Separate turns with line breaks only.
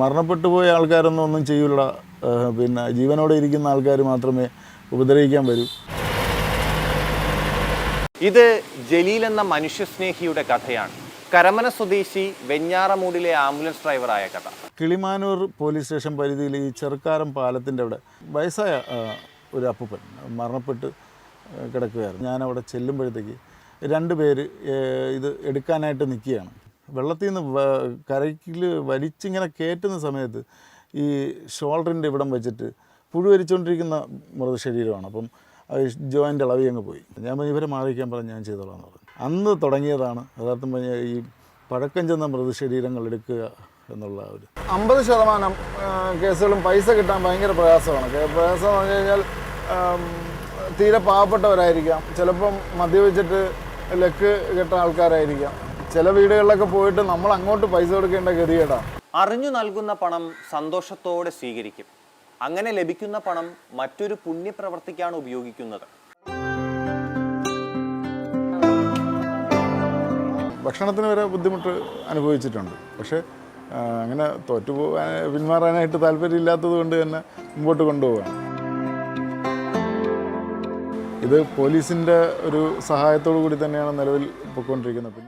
മരണപ്പെട്ടു പോയ ആൾക്കാരൊന്നും ചെയ്യില്ല, പിന്നെ ജീവനോടെ ഇരിക്കുന്ന ആൾക്കാർ മാത്രമേ ഉപദ്രവിക്കാൻ വരൂ.
ഇത് ജലീൽ എന്ന മനുഷ്യസ്നേഹിയുടെ കഥയാണ്. കരമന സ്വദേശി വെഞ്ഞാറമൂടിലെ ആംബുലൻസ് ഡ്രൈവറായ കഥ.
കിളിമാനൂർ പോലീസ് സ്റ്റേഷൻ പരിധിയിൽ ഈ ചെറുക്കാരം പാലത്തിൻ്റെ അവിടെ വയസ്സായ ഒരു അപ്പൂപ്പൻ മരണപ്പെട്ട് കിടക്കുകയായിരുന്നു. ഞാനവിടെ ചെല്ലുമ്പോഴത്തേക്ക് 2 പേര് ഇത് എടുക്കാനായിട്ട് നിൽക്കുകയാണ്. വെള്ളത്തിൽ നിന്ന് കരയ്ക്കിൽ വലിച്ചിങ്ങനെ കയറ്റുന്ന സമയത്ത് ഈ ഷോൾഡറിൻ്റെ ഇവിടം വെച്ചിട്ട് പുഴുവരിച്ചുകൊണ്ടിരിക്കുന്ന മൃതശരീരമാണ്. അപ്പം ജോയിൻ്റ് ഇളവി അങ്ങ് പോയി. ഞാൻ ഇവരെ മാറിയിക്കാൻ പറഞ്ഞ് ഞാൻ ചെയ്തോളാം എന്ന് പറഞ്ഞു. അന്ന് തുടങ്ങിയതാണ് യഥാർത്ഥം പറഞ്ഞാൽ ഈ പഴക്കം ചെന്ന മൃതശരീരങ്ങൾ എടുക്കുക എന്നുള്ള ഒരു 50% കേസുകളും പൈസ കിട്ടാൻ ഭയങ്കര പ്രയാസമാണ്. പ്രയാസം എന്ന് പറഞ്ഞു കഴിഞ്ഞാൽ തീരെ പാവപ്പെട്ടവരായിരിക്കാം, ചിലപ്പം മദ്യപിച്ചിട്ട് ലക്ക് കെട്ട ആൾക്കാരായിരിക്കാം. ചില വീടുകളിലൊക്കെ പോയിട്ട് നമ്മൾ അങ്ങോട്ട് പൈസ കൊടുക്കേണ്ട ഗതികേടാണ്.
അറിഞ്ഞു നൽകുന്ന പണം സന്തോഷത്തോടെ സ്വീകരിക്കും. അങ്ങനെ ലഭിക്കുന്ന പണം മറ്റൊരു പുണ്യപ്രവർത്തിക്കാണ് ഉപയോഗിക്കുന്നത്.
ഭക്ഷണത്തിന് വരെ ബുദ്ധിമുട്ട് അനുഭവിച്ചിട്ടുണ്ട്. പക്ഷേ അങ്ങനെ പിന്മാറാനായിട്ട് താല്പര്യമില്ലാത്തത് കൊണ്ട് തന്നെ മുമ്പോട്ട് കൊണ്ടുപോവുകയാണ്. ഇത് പോലീസിൻ്റെ ഒരു സഹായത്തോടു കൂടി തന്നെയാണ് നിലവിൽ പൊയ്ക്കൊണ്ടിരിക്കുന്നത്.